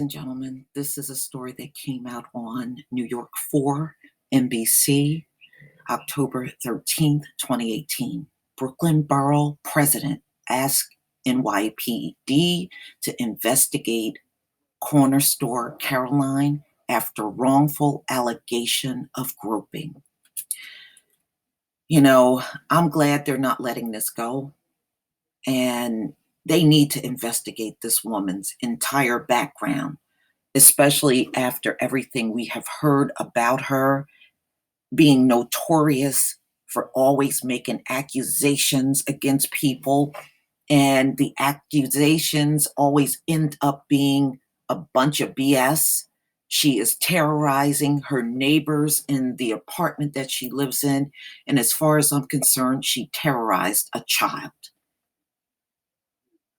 and gentlemen, this is a story that came out on New York 4, NBC, October 13th, 2018. Brooklyn Borough President asked NYPD to investigate corner store Caroline after wrongful allegation of groping. You know, I'm glad they're not letting this go. And they need to investigate this woman's entire background, especially after everything we have heard about her being notorious for always making accusations against people. And the accusations always end up being a bunch of BS. She is terrorizing her neighbors in the apartment that she lives in. And as far as I'm concerned, she terrorized a child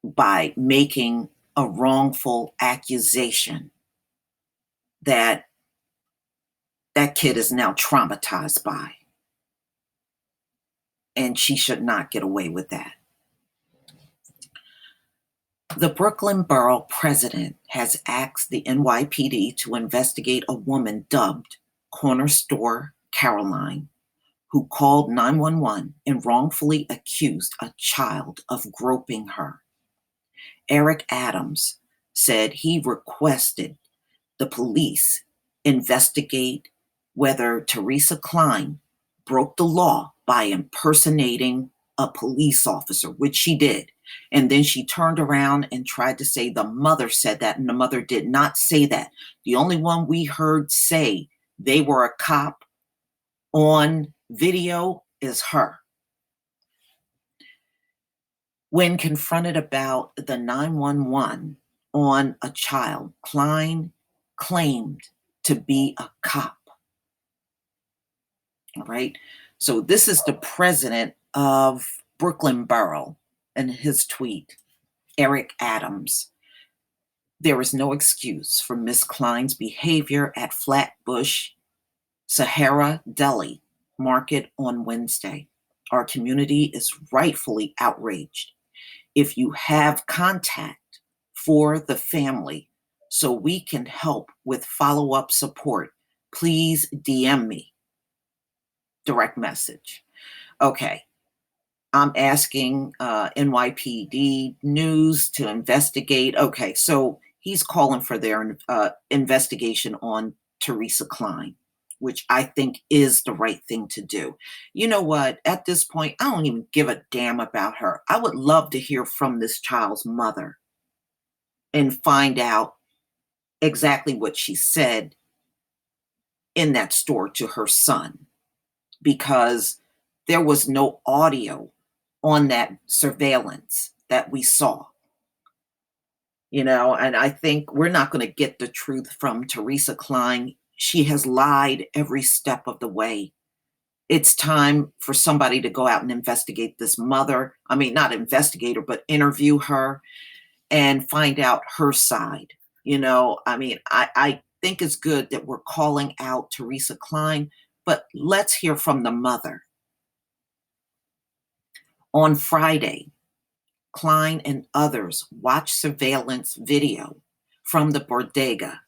by making a wrongful accusation that that kid is now traumatized by. And she should not get away with that. The Brooklyn Borough President has asked the NYPD to investigate a woman dubbed Corner Store Caroline, who called 911 and wrongfully accused a child of groping her. Eric Adams said he requested the police investigate whether Teresa Klein broke the law by impersonating a police officer, which she did. And then she turned around and tried to say the mother said that, and the mother did not say that. The only one we heard say they were a cop on video is her. When confronted about the 911 on a child, Klein claimed to be a cop. All right. So this is the president of Brooklyn Borough and his tweet, Eric Adams. There is no excuse for Miss Klein's behavior at Flatbush Sahara Deli Market on Wednesday. Our community is rightfully outraged. If you have contact for the family so we can help with follow-up support, please DM me. Direct message. Okay. I'm asking NYPD News to investigate. Okay, so he's calling for their investigation on Teresa Klein, which I think is the right thing to do. You know what? At this point, I don't even give a damn about her. I would love to hear from this child's mother and find out exactly what she said in that store to her son, because there was no audio on that surveillance that we saw. You know, and I think we're not going to get the truth from Teresa Klein. She has lied every step of the way. It's time for somebody to go out and investigate this mother. I mean, not investigate her, but interview her and find out her side. You know, I mean, I think it's good that we're calling out Teresa Klein, but let's hear from the mother. On Friday, Klein and others watched surveillance video from the bodega,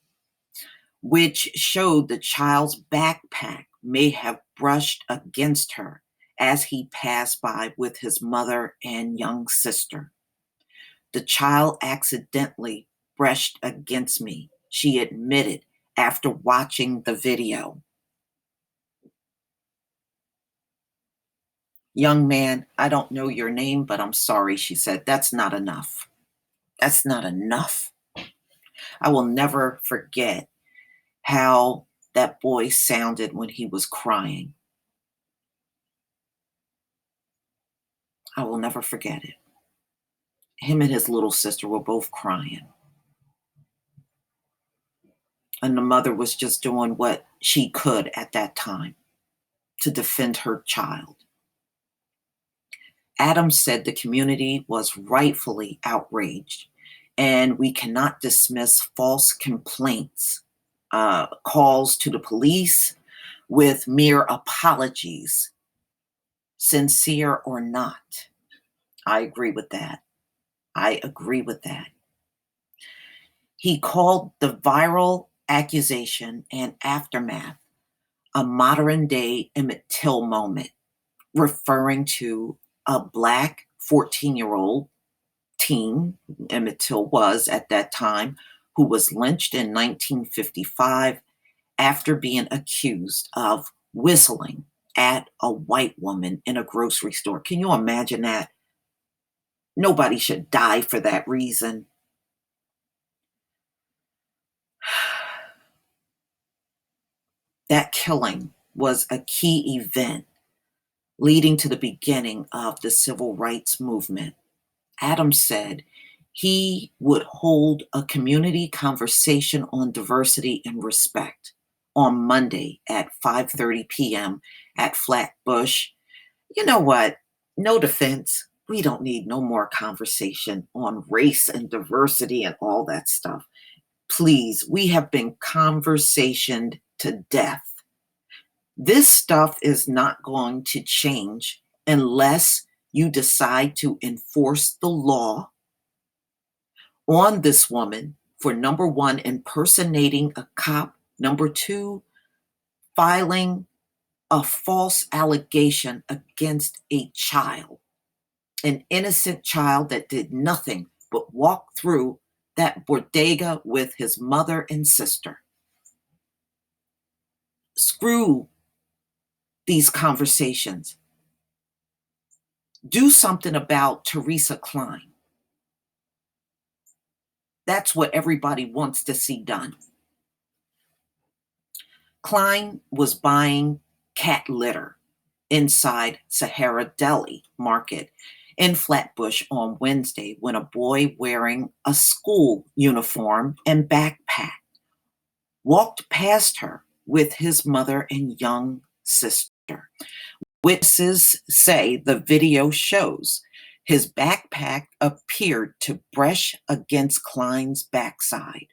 which showed the child's backpack may have brushed against her as he passed by with his mother and young sister. The child accidentally brushed against me, she admitted after watching the video. Young man, I don't know your name, but I'm sorry, she said. That's not enough. That's not enough. I will never forget how that boy sounded when he was crying. I will never forget it. Him and his little sister were both crying. And the mother was just doing what she could at that time to defend her child. Adams said the community was rightfully outraged, and we cannot dismiss false complaints, calls to the police with mere apologies, sincere or not. I agree with that. I agree with that. He called the viral accusation and aftermath a modern day Emmett Till moment, referring to a Black 14-year-old teen, Emmett Till was at that time, who was lynched in 1955 after being accused of whistling at a white woman in a grocery store. Can you imagine that? Nobody should die for that reason. That killing was a key event leading to the beginning of the civil rights movement. Adams said he would hold a community conversation on diversity and respect on Monday at 5:30 p.m. at Flatbush. You know what? No defense. We don't need no more conversation on race and diversity and all that stuff. Please, we have been conversationed to death. This stuff is not going to change unless you decide to enforce the law on this woman for number one, impersonating a cop, number two, filing a false allegation against a child, an innocent child that did nothing but walk through that bodega with his mother and sister. Screw these conversations. Do something about Teresa Klein. That's what everybody wants to see done. Klein was buying cat litter inside Sahara Deli Market in Flatbush on Wednesday when a boy wearing a school uniform and backpack walked past her with his mother and young sister. Witnesses say the video shows his backpack appeared to brush against Klein's backside.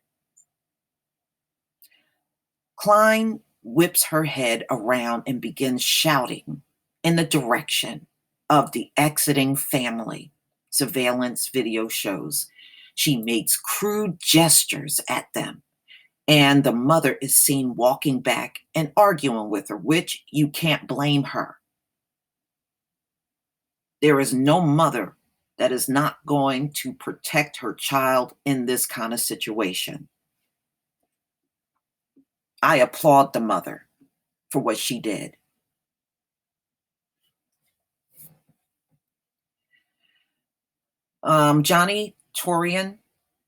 Klein whips her head around and begins shouting in the direction of the exiting family. Surveillance video shows she makes crude gestures at them, and the mother is seen walking back and arguing with her, which you can't blame her. There is no mother that is not going to protect her child in this kind of situation. I applaud the mother for what she did. Johnny Torian,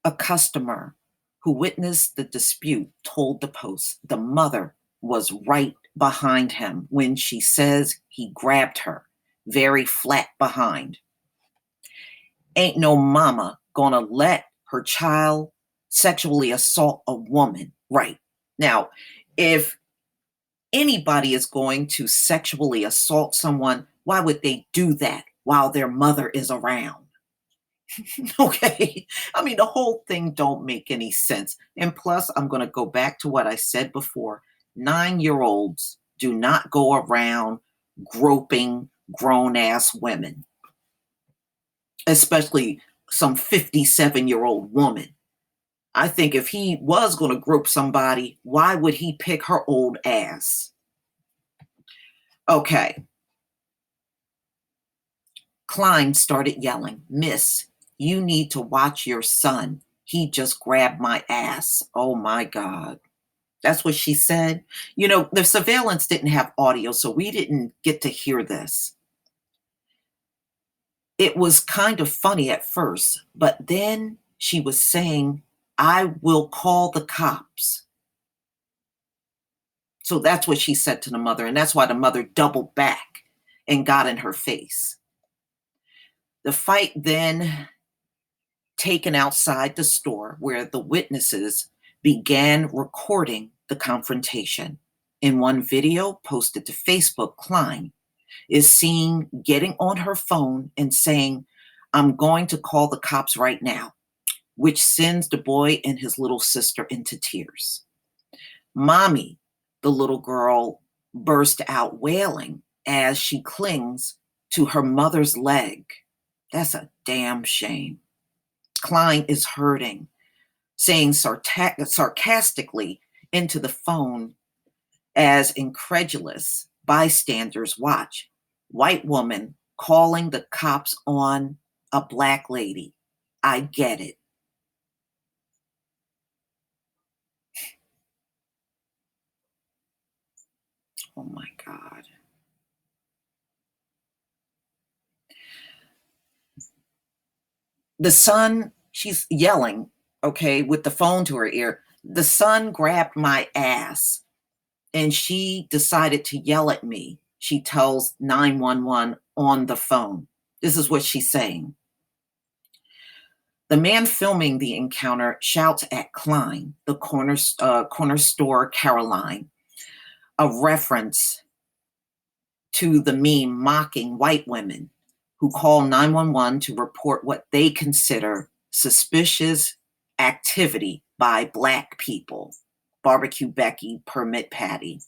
a customer who witnessed the dispute, told the Post the mother was right behind him when she says he grabbed her very flat behind. Ain't no mama gonna let her child sexually assault a woman. Right. Now, if anybody is going to sexually assault someone, why would they do that while their mother is around? Okay. I mean, the whole thing don't make any sense. And plus, I'm going to go back to what I said before. 9-year-olds do not go around groping grown-ass women, especially some 57-year-old woman. I think if he was going to grope somebody, why would he pick her old ass? Okay. Klein started yelling, "Miss, you need to watch your son. He just grabbed my ass." Oh my God. That's what she said. You know, the surveillance didn't have audio, so we didn't get to hear this. It was kind of funny at first, but then she was saying, "I will call the cops." So that's what she said to the mother, and that's why the mother doubled back and got in her face. The fight then taken outside the store where the witnesses began recording the confrontation. In one video posted to Facebook, Klein is seen getting on her phone and saying, "I'm going to call the cops right now," which sends the boy and his little sister into tears. "Mommy," the little girl burst out wailing as she clings to her mother's leg. That's a damn shame. Klein is hurting. saying sarcastically into the phone as incredulous bystanders watch. White woman calling the cops on a black lady. I get it. Oh my God. The son, she's yelling, okay, with the phone to her ear. The son grabbed my ass and she decided to yell at me. She tells 911 on the phone. This is what she's saying. The man filming the encounter shouts at Klein, the corner store Caroline, a reference to the meme mocking white women who call 911 to report what they consider suspicious activity by Black people, barbecue Becky, permit Patty,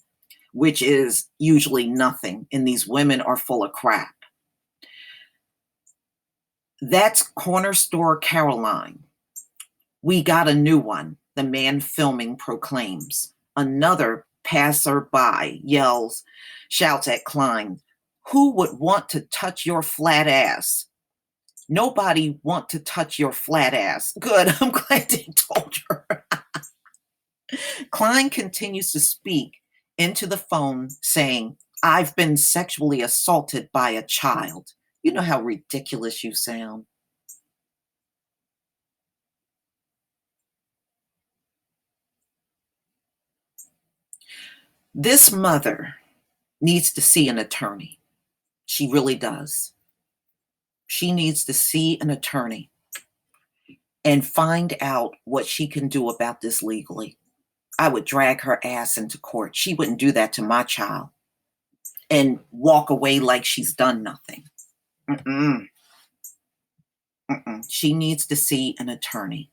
which is usually nothing, and these women are full of crap. That's corner store Caroline. We got a new one, the man filming proclaims. Another passerby shouts at Klein, who would want to touch your flat ass? Nobody want to touch your flat ass. Good, I'm glad they told her. Klein continues to speak into the phone saying, I've been sexually assaulted by a child. You know how ridiculous you sound. This mother needs to see an attorney. She really does. She needs to see an attorney and find out what she can do about this legally. I would drag her ass into court. She wouldn't do that to my child and walk away like she's done nothing. Mm-mm. Mm-mm. She needs to see an attorney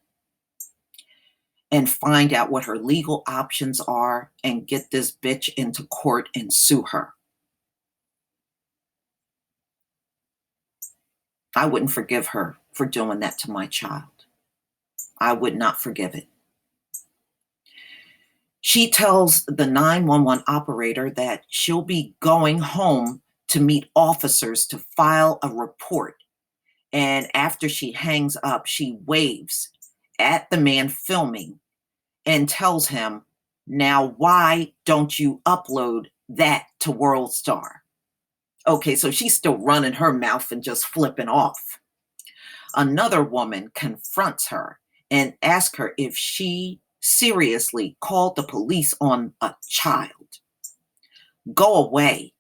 and find out what her legal options are and get this bitch into court and sue her. I wouldn't forgive her for doing that to my child. I would not forgive it. She tells the 911 operator that she'll be going home to meet officers to file a report. And after she hangs up, she waves at the man filming and tells him, now, why don't you upload that to WorldStar? Okay, so she's still running her mouth and just flipping off. Another woman confronts her and asks her if she seriously called the police on a child. Go away,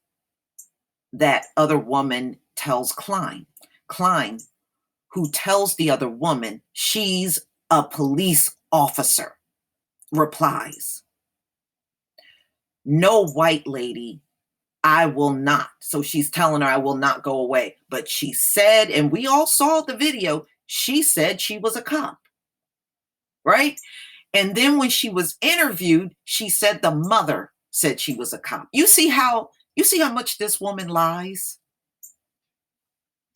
that other woman tells Klein. Klein, who tells the other woman she's a police officer, replies, no, white lady, I will not. So she's telling her, I will not go away. But she said, and we all saw the video, she said she was a cop, right? And then when she was interviewed, she said the mother said she was a cop. You see how much this woman lies?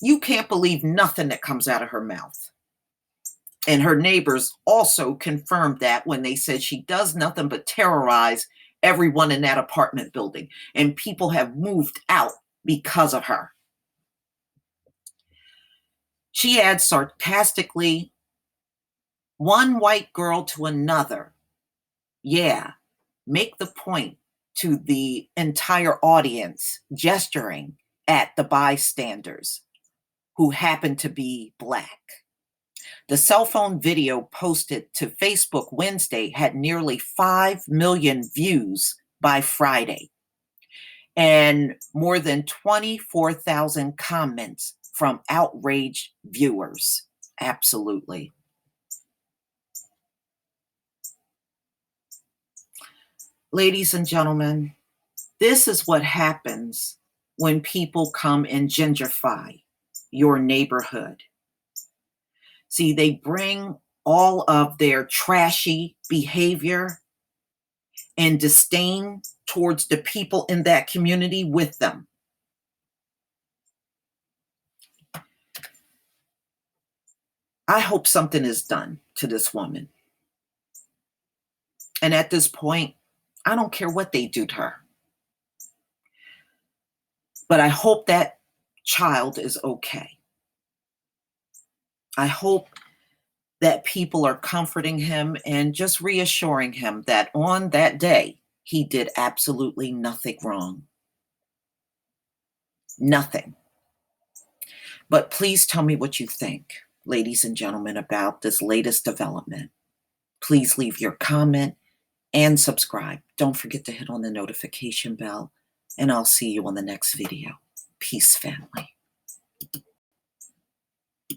You can't believe nothing that comes out of her mouth. And her neighbors also confirmed that when they said she does nothing but terrorize everyone in that apartment building, and people have moved out because of her. She adds sarcastically, one white girl to another. Yeah, make the point to the entire audience, gesturing at the bystanders who happen to be Black. The cell phone video posted to Facebook Wednesday had nearly 5 million views by Friday and more than 24,000 comments from outraged viewers. Absolutely. Ladies and gentlemen, this is what happens when people come and gentrify your neighborhood. See, they bring all of their trashy behavior and disdain towards the people in that community with them. I hope something is done to this woman. And at this point, I don't care what they do to her. But I hope that child is okay. I hope that people are comforting him and just reassuring him that on that day, he did absolutely nothing wrong. Nothing. But please tell me what you think, ladies and gentlemen, about this latest development. Please leave your comment and subscribe. Don't forget to hit on the notification bell, and I'll see you on the next video. Peace, family.